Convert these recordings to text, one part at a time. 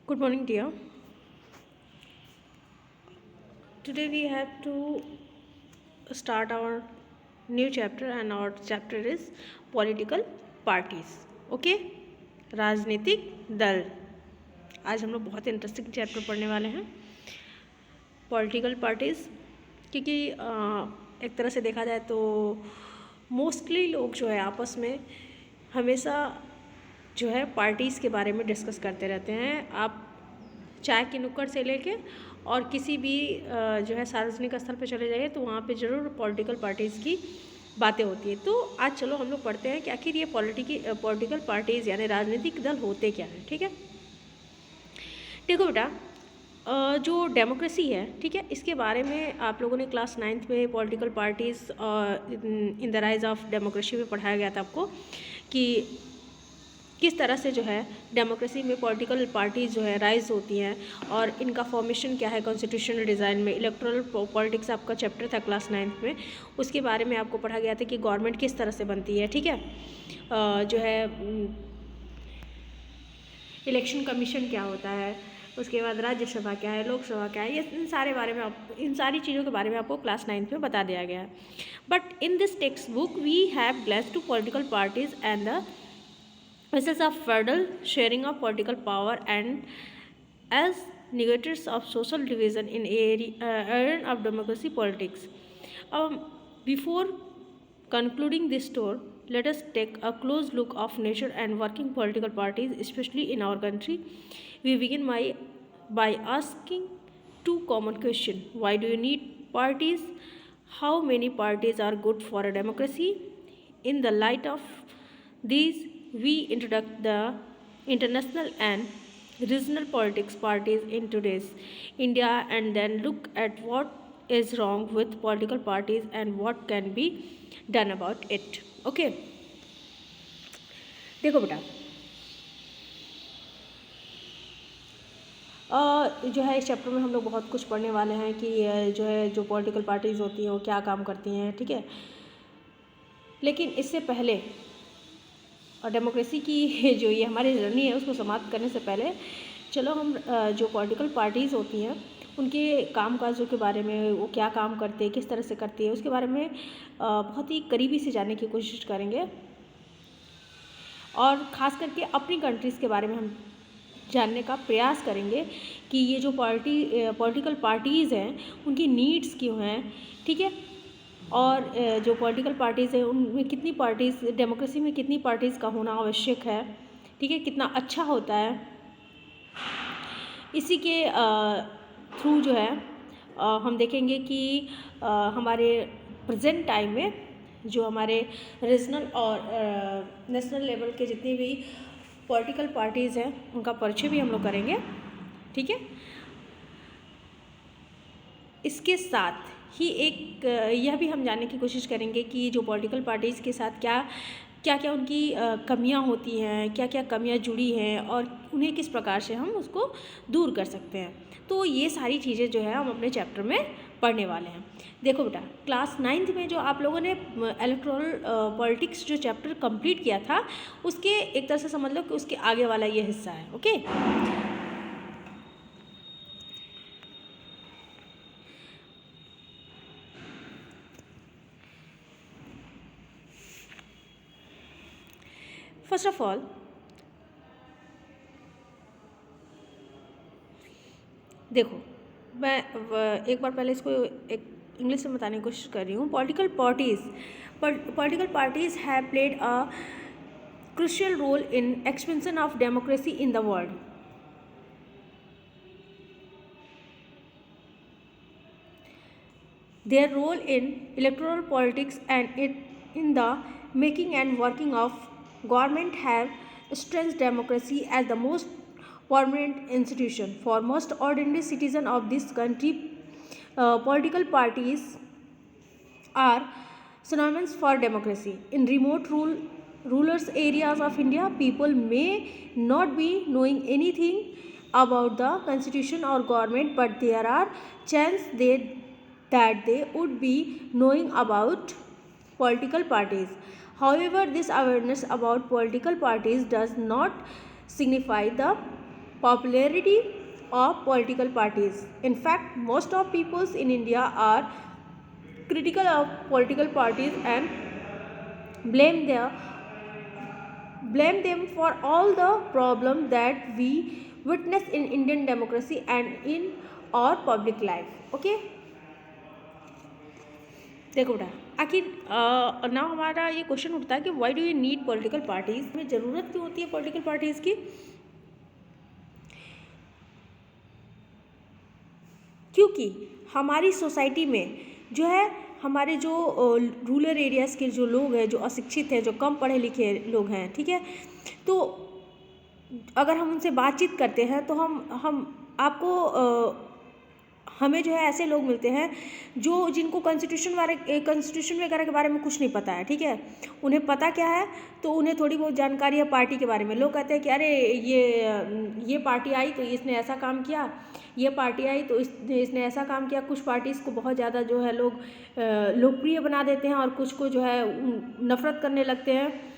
Good morning, dear. Today we have to start our new chapter, and our chapter is political parties. Okay, राजनीतिक दल. आज हम लोग बहुत इंटरेस्टिंग चैप्टर पढ़ने वाले हैं, पॉलिटिकल पार्टीज़. क्योंकि एक तरह से देखा जाए तो मोस्टली लोग जो है आपस में हमेशा जो है पार्टीज़ के बारे में डिस्कस करते रहते हैं. आप चाय की नुक्कड़ से लेके और किसी भी जो है सार्वजनिक स्थल पे चले जाइए तो वहाँ पे ज़रूर पॉलिटिकल पार्टीज़ की बातें होती है. तो आज चलो हम लोग पढ़ते हैं कि आखिर ये पॉलिटिकल पार्टीज़ यानी राजनीतिक दल होते क्या हैं. ठीक है, देखो बेटा, जो डेमोक्रेसी है, ठीक है, इसके बारे में आप लोगों ने क्लास 9th में political parties in the rise of democracy में पढ़ाया गया था आपको कि किस तरह से जो है डेमोक्रेसी में पॉलिटिकल पार्टीज जो है राइज होती हैं और इनका फॉर्मेशन क्या है कॉन्स्टिट्यूशनल डिज़ाइन में. इलेक्टोरल पॉलिटिक्स आपका चैप्टर था क्लास 9th में, उसके बारे में आपको पढ़ा गया था कि गवर्नमेंट किस तरह से बनती है. ठीक है, जो है इलेक्शन कमीशन क्या होता है, उसके बाद राज्यसभा क्या है, लोकसभा क्या है, ये इन सारी चीज़ों के बारे में आपको क्लास 9th में बता दिया गया है. But in this text book we have blessed to political parties and the vessels of feudal sharing of political power and as negators of social division in area of democracy politics. Before concluding this tour, let us take a close look of nature and working political parties, especially in our country. We begin by asking two common questions. Why do you need parties? How many parties are good for a democracy? In the light of these, we introduce the international and regional politics parties in today's India and then look at what is wrong with political parties and what can be done about it. Okay, देखो बेटा, जो है इस chapter में हम लोग बहुत कुछ पढ़ने वाले हैं कि जो पॉलिटिकल पार्टीज़ होती हैं वो क्या काम करती हैं. ठीक है, लेकिन इससे पहले और डेमोक्रेसी की जो ये हमारी जर्नी है उसको समाप्त करने से पहले चलो हम जो पॉलिटिकल पार्टीज़ होती हैं उनके काम काजों के बारे में, वो क्या काम करते हैं, किस तरह से करती है, उसके बारे में बहुत ही करीबी से जानने की कोशिश करेंगे. और ख़ास करके अपनी कंट्रीज़ के बारे में हम जानने का प्रयास करेंगे कि ये जो पॉलिटिकल पार्टीज़ हैं उनकी नीड्स क्यों हैं. ठीक है, और जो पॉलिटिकल पार्टीज़ हैं उनमें कितनी पार्टीज़, डेमोक्रेसी में कितनी पार्टीज़ का होना आवश्यक है. ठीक है, कितना अच्छा होता है. इसी के थ्रू जो है हम देखेंगे कि हमारे प्रेजेंट टाइम में जो हमारे रीजनल और नेशनल लेवल के जितनी भी पॉलिटिकल पार्टीज़ हैं उनका परिचय भी हम लोग करेंगे. ठीक है, इसके साथ ही एक यह भी हम जानने की कोशिश करेंगे कि जो पॉलिटिकल पार्टीज़ के साथ क्या उनकी कमियां होती हैं, क्या कमियां जुड़ी हैं और उन्हें किस प्रकार से हम उसको दूर कर सकते हैं. तो ये सारी चीज़ें जो है हम अपने चैप्टर में पढ़ने वाले हैं. देखो बेटा, क्लास 9th में जो आप लोगों ने इलेक्टोरल पॉलिटिक्स जो चैप्टर कंप्लीट किया था उसके एक तरह से समझ लो कि उसके आगे वाला ये हिस्सा है. ओके, फर्स्ट ऑफ ऑल देखो, मैं एक बार पहले इसको एक इंग्लिश में बताने की कोशिश कर रही हूँ. Political parties have played a crucial role in expansion of democracy in the world. Their role in electoral politics and in the making and working of government have strengthened democracy as the most permanent institution. For most ordinary citizens of this country, political parties are synonymous for democracy. In remote rural areas of India, people may not be knowing anything about the constitution or government, but there are chances that they would be knowing about political parties. However, this awareness about political parties does not signify the popularity of political parties. In fact, most of peoples in India are critical of political parties and blame them for all the problem that we witness in Indian democracy and in our public life. Okay, देखो बेटा, आखिर ना हमारा ये question उठता है कि why do you need political parties, में ज़रूरत क्यों होती है पॉलिटिकल पार्टीज़ की? क्योंकि हमारी सोसाइटी में जो है, हमारे जो रूरल एरियाज़ के जो लोग हैं, जो अशिक्षित हैं, जो कम पढ़े लिखे लोग हैं, ठीक है, तो अगर हम उनसे बातचीत करते हैं तो हम आपको हमें जो है ऐसे लोग मिलते हैं जो जिनको कॉन्स्टिट्यूशन वगैरह के बारे में कुछ नहीं पता है, ठीक है। उन्हें पता क्या है, तो उन्हें थोड़ी बहुत जानकारी है पार्टी के बारे में। लोग कहते हैं कि अरे ये पार्टी आई तो इसने ऐसा काम किया, ये पार्टी आई तो इसने ऐसा काम किया। कुछ पार्टीज़ को बहुत ज़्यादा जो है लोग लोकप्रिय बना देते हैं और कुछ को जो है नफरत करने लगते हैं।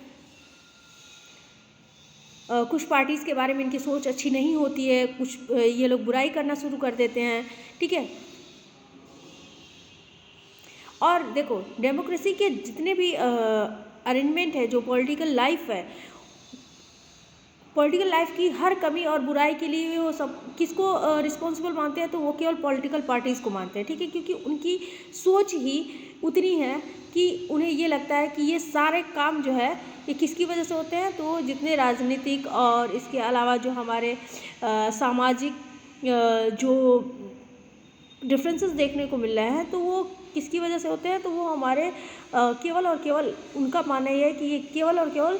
कुछ पार्टीज़ के बारे में इनकी सोच अच्छी नहीं होती है, कुछ ये लोग बुराई करना शुरू कर देते हैं, ठीक है। और देखो, डेमोक्रेसी के जितने भी अरेंजमेंट है, जो पॉलिटिकल लाइफ है, पॉलिटिकल लाइफ की हर कमी और बुराई के लिए वो सब किसको रिस्पॉन्सिबल मानते हैं, तो वो केवल पॉलिटिकल पार्टीज़ को मानते हैं, ठीक है। क्योंकि उनकी सोच ही उतनी है कि उन्हें ये लगता है कि ये सारे काम जो है ये किसकी वजह से होते हैं, तो जितने राजनीतिक और इसके अलावा जो हमारे सामाजिक जो डिफरेंसेस देखने को मिल रहे हैं, तो वो किसकी वजह से होते हैं, तो वो हमारे केवल और केवल उनका मानना ये है कि ये केवल और केवल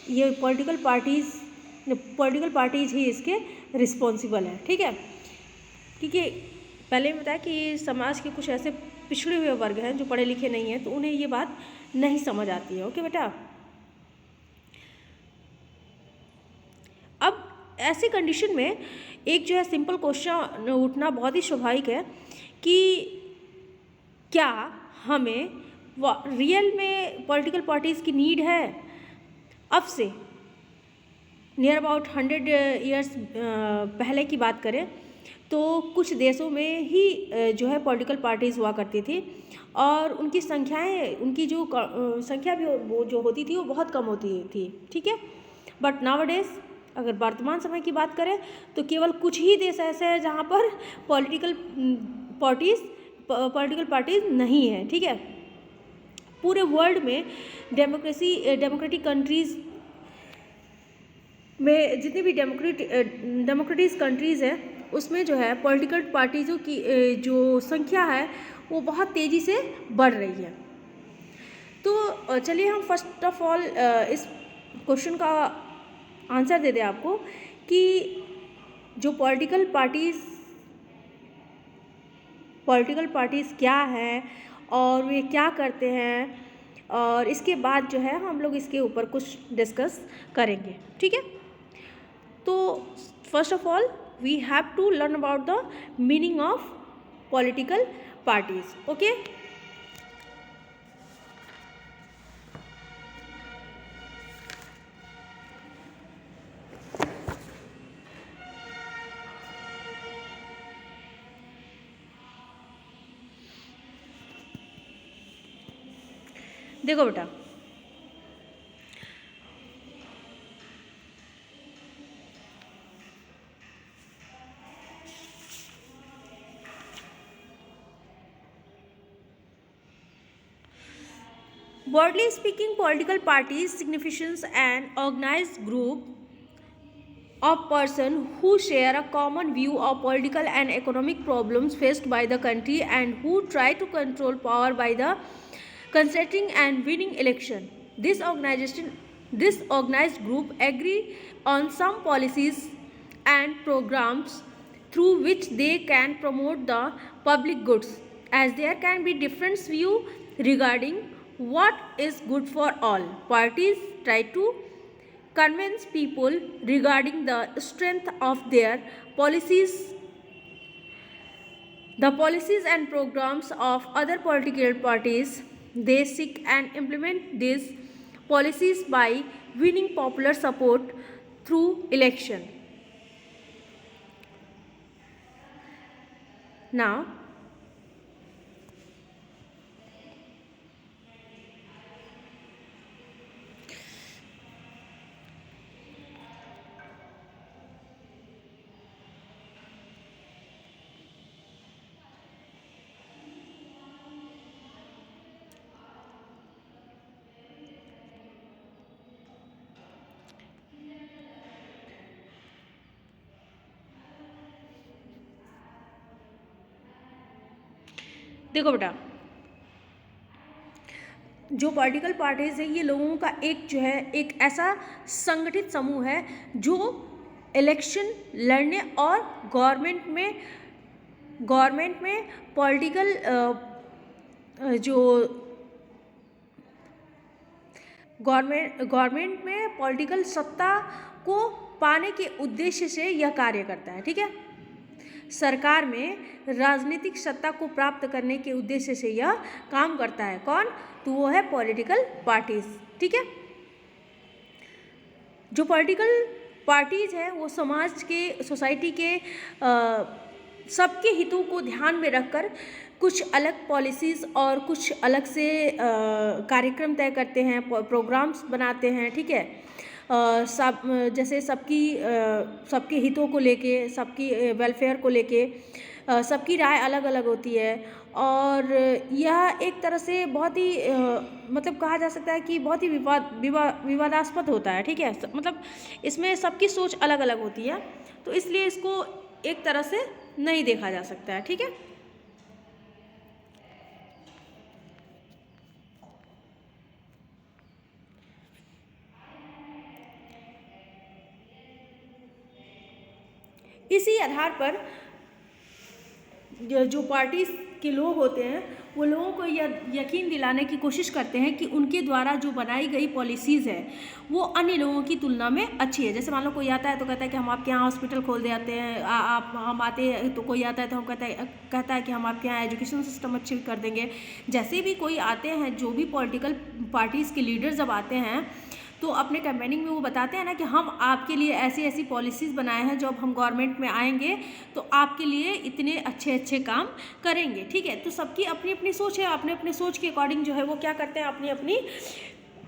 ये पॉलिटिकल पार्टीज ही इसके रिस्पॉन्सिबल है, ठीक है। क्योंकि पहले ही बताया कि समाज के कुछ ऐसे पिछड़े हुए वर्ग हैं जो पढ़े लिखे नहीं हैं, तो उन्हें ये बात नहीं समझ आती है। ओके बेटा, अब ऐसी कंडीशन में एक जो है सिंपल क्वेश्चन उठना बहुत ही स्वाभाविक है कि क्या हमें रियल में पॉलिटिकल पार्टीज़ की नीड है? अब से नियर अबाउट 100 ईयर्स पहले की बात करें तो कुछ देशों में ही जो है पॉलिटिकल पार्टीज़ हुआ करती थी और उनकी उनकी जो संख्या भी वो जो होती थी वो बहुत कम होती थी, ठीक है। बट नाउअडेज अगर वर्तमान समय की बात करें तो केवल कुछ ही देश ऐसे हैं जहाँ पर पॉलिटिकल पार्टीज़ नहीं है, ठीक है। पूरे वर्ल्ड में डेमोक्रेटिक कंट्रीज़ में जितनी भी डेमोक्रेटिक कंट्रीज़ हैं उसमें जो है पॉलिटिकल पार्टीज़ों की जो संख्या है वो बहुत तेज़ी से बढ़ रही है। तो चलिए हम फर्स्ट ऑफ ऑल इस क्वेश्चन का आंसर दे दें आपको कि जो पॉलिटिकल पार्टीज़ क्या हैं और वे क्या करते हैं, और इसके बाद जो है हम लोग इसके ऊपर कुछ डिस्कस करेंगे, ठीक है। तो first of all we have to learn about the meaning of political parties. Okay, देखो बेटा, broadly speaking, political parties signifies an organized group of persons who share a common view of political and economic problems faced by the country and who try to control power by the contesting and winning election. This organized group agree on some policies and programs through which they can promote the public goods, as there can be different view regarding what is good for all. Parties try to convince people regarding the strength of their policies, the policies and programs of other political parties. They seek and implement these policies by winning popular support through election. Now देखो बेटा, जो political parties है ये लोगों का एक जो है एक ऐसा संगठित समूह है जो इलेक्शन लड़ने और गवर्नमेंट में पॉलिटिकल जो गवर्नमेंट में पॉलिटिकल सत्ता को पाने के उद्देश्य से यह कार्य करता है। ठीक है, सरकार में राजनीतिक सत्ता को प्राप्त करने के उद्देश्य से यह काम करता है। कौन? तो वो है पॉलिटिकल पार्टीज। ठीक है, जो पॉलिटिकल पार्टीज है वो समाज के, सोसाइटी के सबके हितों को ध्यान में रखकर कुछ अलग पॉलिसीज़ और कुछ अलग से कार्यक्रम तय करते हैं, प्रोग्राम्स बनाते हैं। ठीक है, सब जैसे सबके हितों को लेके, सबकी वेलफेयर को लेके सबकी राय अलग अलग होती है और यह एक तरह से बहुत ही मतलब कहा जा सकता है कि बहुत ही विवादास्पद होता है। ठीक है, मतलब इसमें सबकी सोच अलग अलग होती है, तो इसलिए इसको एक तरह से नहीं देखा जा सकता है। ठीक है, इसी आधार पर जो पार्टीज के लोग होते हैं वो लोगों को यह यकीन दिलाने की कोशिश करते हैं कि उनके द्वारा जो बनाई गई पॉलिसीज़ है वो अन्य लोगों की तुलना में अच्छी है। जैसे मान लो कोई आता है तो कहता है कि हम आपके यहाँ हॉस्पिटल खोल दे आते हैं, हम आते हैं तो कोई आता है तो हम कहता है कि हम आपके यहाँ एजुकेशन सिस्टम अच्छी कर देंगे। जैसे भी कोई आते हैं, जो भी पॉलिटिकल पार्टीज़ के लीडर जब आते हैं तो अपने कैंपेनिंग में वो बताते हैं ना कि हम आपके लिए ऐसी ऐसी पॉलिसीज़ बनाए हैं, जब हम गवर्नमेंट में आएंगे तो आपके लिए इतने अच्छे अच्छे काम करेंगे। ठीक है, तो सबकी अपनी अपनी सोच है, अपने अपने सोच के अकॉर्डिंग जो है वो क्या करते हैं, अपनी अपनी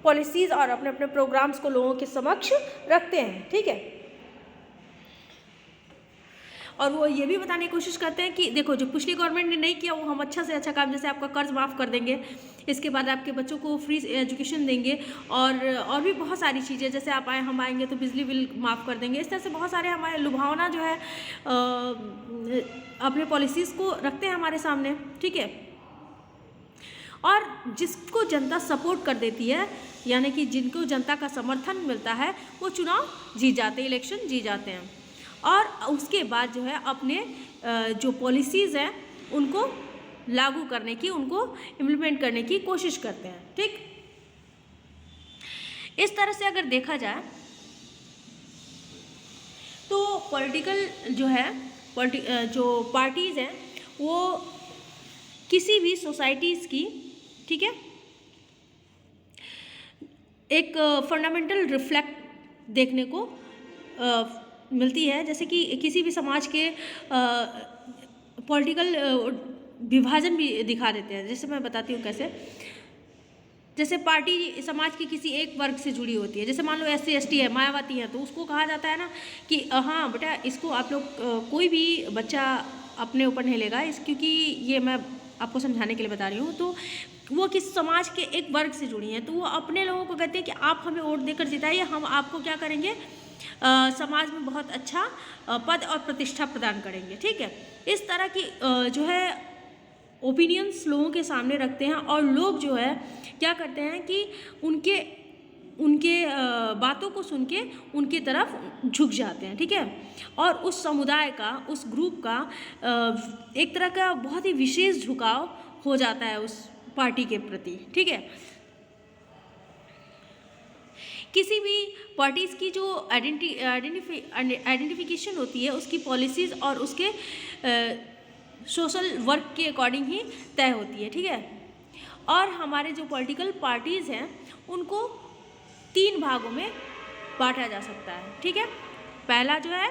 पॉलिसीज़ और अपने अपने प्रोग्राम्स को लोगों के समक्ष रखते हैं। ठीक है, और वो ये भी बताने की कोशिश करते हैं कि देखो जो पिछली गवर्नमेंट ने नहीं किया वो हम अच्छा से अच्छा काम, जैसे आपका कर्ज माफ़ कर देंगे, इसके बाद आपके बच्चों को फ्री एजुकेशन देंगे और भी बहुत सारी चीज़ें, जैसे हम आएंगे तो बिजली बिल माफ़ कर देंगे। इस तरह से बहुत सारे हमारे लुभावना जो है अपने पॉलिसीज़ को रखते हैं हमारे सामने। ठीक है, और जिसको जनता सपोर्ट कर देती है, यानी कि जिनको जनता का समर्थन मिलता है, वो चुनाव जीत जाते हैं, इलेक्शन जीत जाते हैं और उसके बाद जो है अपने जो पॉलिसीज़ हैं उनको लागू करने की, उनको इम्प्लीमेंट करने की कोशिश करते हैं। ठीक, इस तरह से अगर देखा जाए तो पॉलिटिकल जो है जो पार्टीज़ हैं वो किसी भी सोसाइटीज़ की, ठीक है, एक फंडामेंटल रिफ्लेक्ट देखने को मिलती है। जैसे कि किसी भी समाज के पॉलिटिकल विभाजन भी दिखा देते हैं। जैसे मैं बताती हूँ कैसे, जैसे पार्टी समाज की किसी एक वर्ग से जुड़ी होती है, जैसे मान लो SC ST है, मायावती है, तो उसको कहा जाता है ना कि हाँ बेटा इसको आप लोग कोई भी बच्चा अपने ऊपर नहीं लेगा, क्योंकि ये मैं आपको समझाने के लिए बता रही हूँ। तो वो किस समाज के एक वर्ग से जुड़ी हैं, तो वो अपने लोगों को कहते हैं कि आप हमें वोट देकर जिताइए, हम आपको क्या करेंगे, समाज में बहुत अच्छा पद और प्रतिष्ठा प्रदान करेंगे। ठीक है, इस तरह की जो है ओपिनियंस लोगों के सामने रखते हैं और लोग जो है क्या करते हैं कि उनके बातों को सुन के उनकी तरफ झुक जाते हैं। ठीक है, और उस समुदाय का, उस ग्रुप का एक तरह का बहुत ही विशेष झुकाव हो जाता है उस पार्टी के प्रति। ठीक है, किसी भी पार्टीज़ की जो आइडेंटिफिकेशन होती है उसकी पॉलिसीज़ और उसके सोशल वर्क के अकॉर्डिंग ही तय होती है। ठीक है, और हमारे जो पॉलिटिकल पार्टीज़ हैं उनको 3 भागों में बांटा जा सकता है। ठीक है, पहला जो है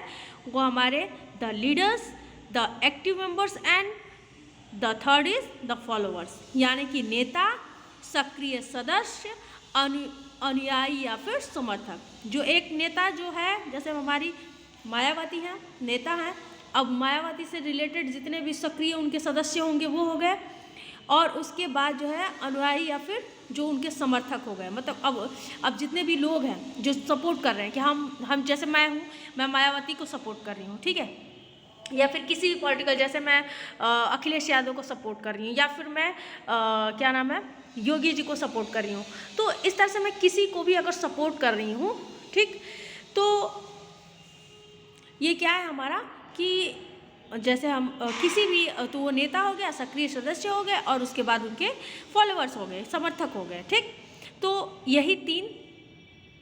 वो हमारे the leaders, the active members and the third is the followers, यानी कि नेता, सक्रिय सदस्य, अनुयायी या फिर समर्थक। जो एक नेता जो है, जैसे हमारी मायावती हैं, नेता हैं, अब मायावती से रिलेटेड जितने भी सक्रिय उनके सदस्य होंगे वो हो गए, और उसके बाद जो है अनुयायी या फिर जो उनके समर्थक हो गए। मतलब अब जितने भी लोग हैं जो सपोर्ट कर रहे हैं कि हम जैसे मैं हूँ, मैं मायावती को सपोर्ट कर रही हूँ, ठीक है, या फिर किसी भी पॉलिटिकल, जैसे मैं अखिलेश यादव को सपोर्ट कर रही हूँ, या फिर मैं क्या नाम है, योगी जी को सपोर्ट कर रही हूँ। तो इस तरह से मैं किसी को भी अगर सपोर्ट कर रही हूँ, ठीक, तो ये क्या है हमारा कि जैसे हम किसी भी, तो वो नेता हो गया, सक्रिय सदस्य हो गए, और उसके बाद उनके फॉलोअर्स हो गए, समर्थक हो गए, ठीक। तो यही तीन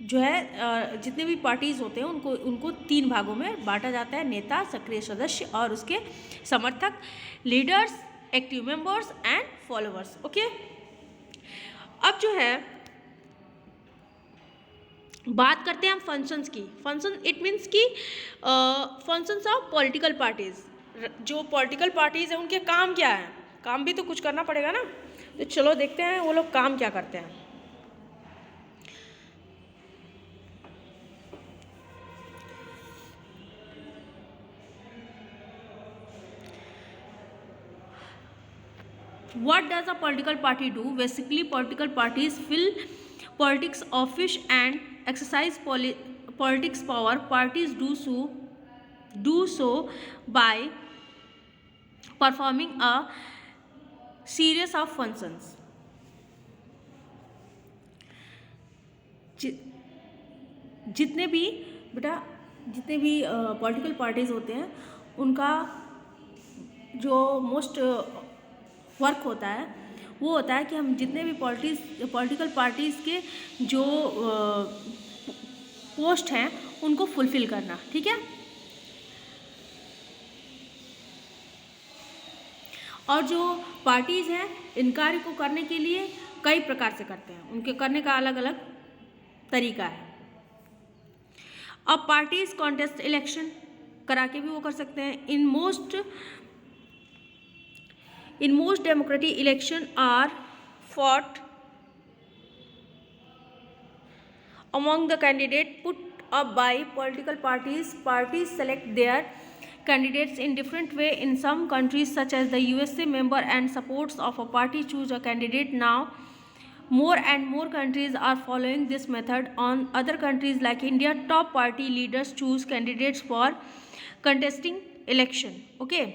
जो है जितने भी पार्टीज़ होते हैं उनको तीन भागों में बांटा जाता है, नेता, सक्रिय सदस्य और उसके समर्थक, leaders, active members and followers. Okay, अब जो है बात करते हैं हम फंक्शंस की। फंक्शन इट मीन्स कि फंक्शंस ऑफ पॉलिटिकल पार्टीज़। जो पॉलिटिकल पार्टीज़ हैं उनके काम क्या है, काम भी तो कुछ करना पड़ेगा ना, तो चलो देखते हैं वो लोग काम क्या करते हैं। What does a political party do? Basically, political parties fill politics office and exercise politics power. Parties do so by performing a series of functions. जितने भी पॉलिटिकल पार्टीज होते हैं उनका जो मोस्ट वर्क होता है वो होता है कि हम जितने भी पॉलिटिकल पार्टीज़ के जो पोस्ट हैं उनको फुलफिल करना, ठीक है। और जो पार्टीज़ हैं इन कार्य को करने के लिए कई प्रकार से करते हैं, उनके करने का अलग अलग तरीका है। अब पार्टीज कॉन्टेस्ट इलेक्शन करा के भी वो कर सकते हैं। In most democratic elections are fought among the candidates put up by political parties. Parties select their candidates in different way. In some countries such as the USA, member and supporters of a party choose a candidate. Now more and more countries are following this method. On other countries like India, top party leaders choose candidates for contesting election. Okay.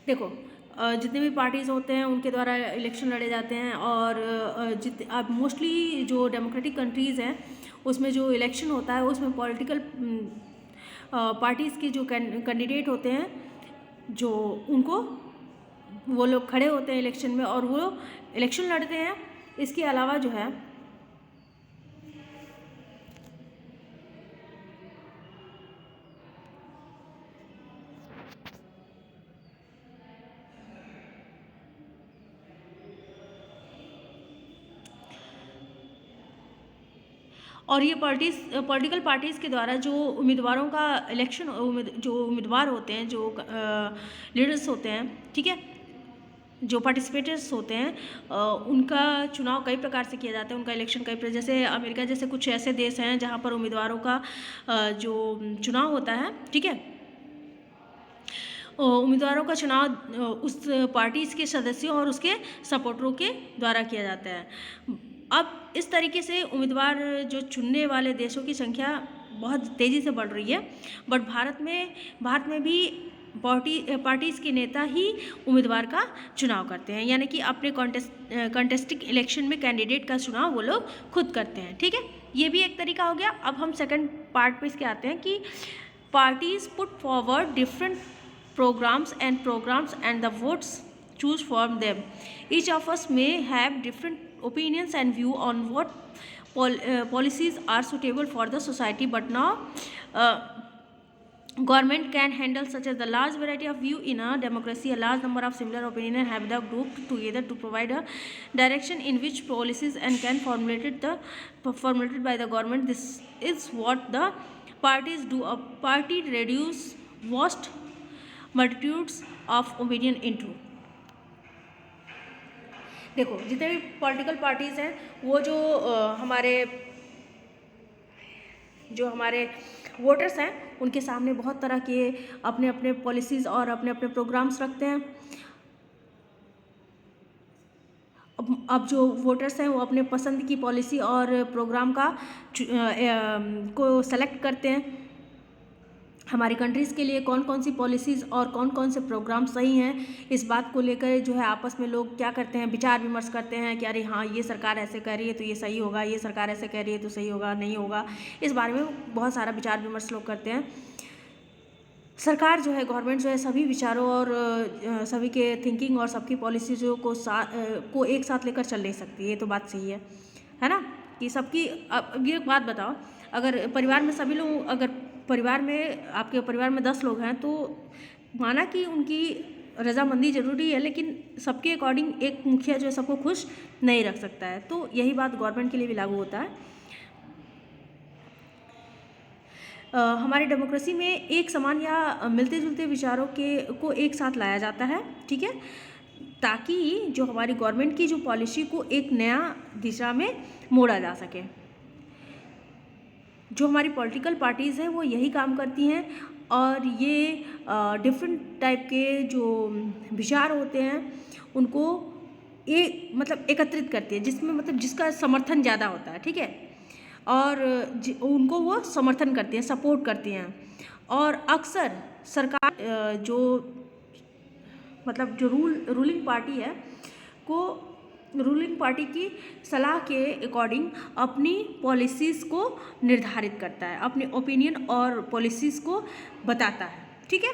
देखो जितने भी parties होते हैं उनके द्वारा election लड़े जाते हैं, और अब मोस्टली जो डेमोक्रेटिक कंट्रीज़ हैं उसमें जो इलेक्शन होता है उसमें पॉलिटिकल पार्टीज़ के जो कैंडिडेट होते हैं जो उनको वो लोग खड़े होते हैं इलेक्शन में और वो इलेक्शन लड़ते हैं। इसके अलावा जो है और ये पॉलिटिकल पार्टीज़ के द्वारा जो उम्मीदवारों का इलेक्शन, जो उम्मीदवार होते हैं, जो लीडर्स होते हैं, ठीक है, जो पार्टिसिपेटर्स होते हैं, उनका चुनाव कई प्रकार से किया जाता है, उनका इलेक्शन जैसे अमेरिका जैसे कुछ ऐसे देश हैं जहाँ पर उम्मीदवारों का जो चुनाव होता है, ठीक है, उम्मीदवारों का चुनाव उस पार्टीज़ के सदस्यों और उसके सपोर्टरों के द्वारा किया जाता है। अब इस तरीके से उम्मीदवार जो चुनने वाले देशों की संख्या बहुत तेज़ी से बढ़ रही है, बट भारत में भी पार्टीज़ के नेता ही उम्मीदवार का चुनाव करते हैं, यानी कि अपने कॉन्टेस्टिंग इलेक्शन में कैंडिडेट का चुनाव वो लोग खुद करते हैं, ठीक है। ये भी एक तरीका हो गया। अब हम सेकंड पार्ट पे इसके आते हैं कि parties put forward different programs and the votes choose from them. Each of us may have different opinions and view on what policies are suitable for the society, but now government can handle such as the large variety of view in a democracy. A large number of similar opinion have the grouped together to provide a direction in which policies and can formulated by the government. This is what the parties do. A party reduce vast multitudes of opinion into. देखो जितने भी political parties हैं वो जो हमारे voters हैं उनके सामने बहुत तरह के अपने अपने पॉलिसीज़ और अपने अपने प्रोग्राम्स रखते हैं। अब जो वोटर्स हैं वो अपने पसंद की पॉलिसी और प्रोग्राम को सेलेक्ट करते हैं। हमारी कंट्रीज़ के लिए कौन कौन सी पॉलिसीज़ और कौन कौन से प्रोग्राम सही हैं, इस बात को लेकर जो है आपस में लोग क्या करते हैं, विचार विमर्श करते हैं कि अरे हाँ ये सरकार ऐसे कर रही है तो ये सही होगा, ये सरकार ऐसे कह रही है तो सही होगा नहीं होगा। इस बारे में बहुत सारा विचार विमर्श लोग करते हैं। सरकार जो है, गवर्नमेंट जो है, सभी विचारों और सभी के थिंकिंग और सबकी पॉलिसीज़ों को एक साथ लेकर चल नहीं सकती। ये तो बात सही है ना, कि सबकी। अब ये बात बताओ, अगर परिवार में सभी लोग, अगर आपके परिवार में 10 लोग हैं तो माना कि उनकी रजामंदी ज़रूरी है, लेकिन सबके अकॉर्डिंग एक मुखिया जो है सबको खुश नहीं रख सकता है। तो यही बात गवर्नमेंट के लिए भी लागू होता है। हमारी डेमोक्रेसी में एक समान या मिलते जुलते विचारों को एक साथ लाया जाता है, ठीक है, ताकि जो हमारी गवर्नमेंट की जो पॉलिसी को एक नया दिशा में मोड़ा जा सके। जो हमारी पॉलिटिकल पार्टीज़ हैं वो यही काम करती हैं और ये डिफरेंट टाइप के जो विचार होते हैं उनको एकत्रित करती है, जिसमें जिसका समर्थन ज़्यादा होता है, ठीक है, और उनको वो समर्थन करती हैं, सपोर्ट करती हैं। और अक्सर सरकार जो रूलिंग पार्टी है रूलिंग पार्टी की सलाह के अकॉर्डिंग अपनी पॉलिसीज़ को निर्धारित करता है, अपने ओपिनियन और पॉलिसीज़ को बताता है, ठीक है।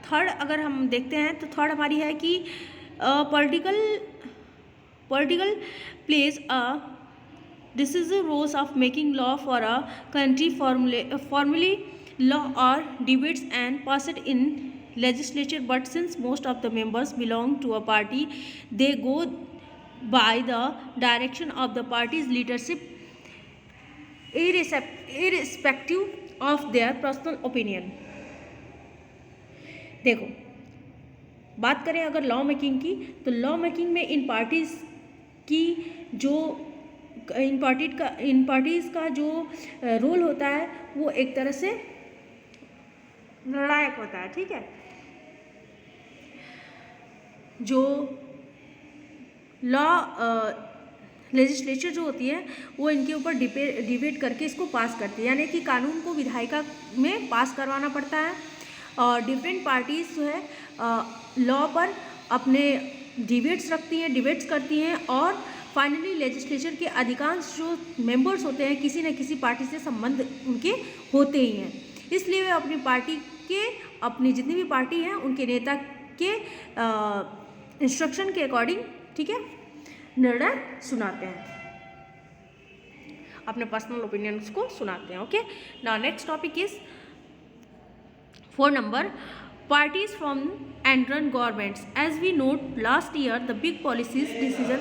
थर्ड अगर हम देखते हैं तो थर्ड हमारी है कि political plays a decisive role of making law for a country. Formally law are debates and passed in legislature, but since most of the members belong to a party, they go by the direction of the party's leadership irrespective of their personal opinion. देखो बात करें अगर law making की, तो law making में इन parties का जो role होता है वो एक तरह से निर्णायक होता है, ठीक है। जो लॉ लेजिस्लेचर जो होती है वो इनके ऊपर डिबेट करके इसको पास करती है, यानी कि कानून को विधायिका में पास करवाना पड़ता है। और डिफरेंट पार्टीज़ जो है लॉ पर अपने डिबेट्स करती हैं और फाइनली लेजिस्लेचर के अधिकांश जो मेंबर्स होते हैं किसी न किसी पार्टी से संबंध उनके होते ही हैं। इसलिए वे अपनी जितनी भी पार्टी हैं उनके नेता के इंस्ट्रक्शन के अकॉर्डिंग, ठीक है, निर्णय सुनाते हैं, अपने पर्सनल ओपिनियंस को सुनाते हैं। Okay, now next topic is 4 number, parties from and run governments. As we note last year, the big policies decision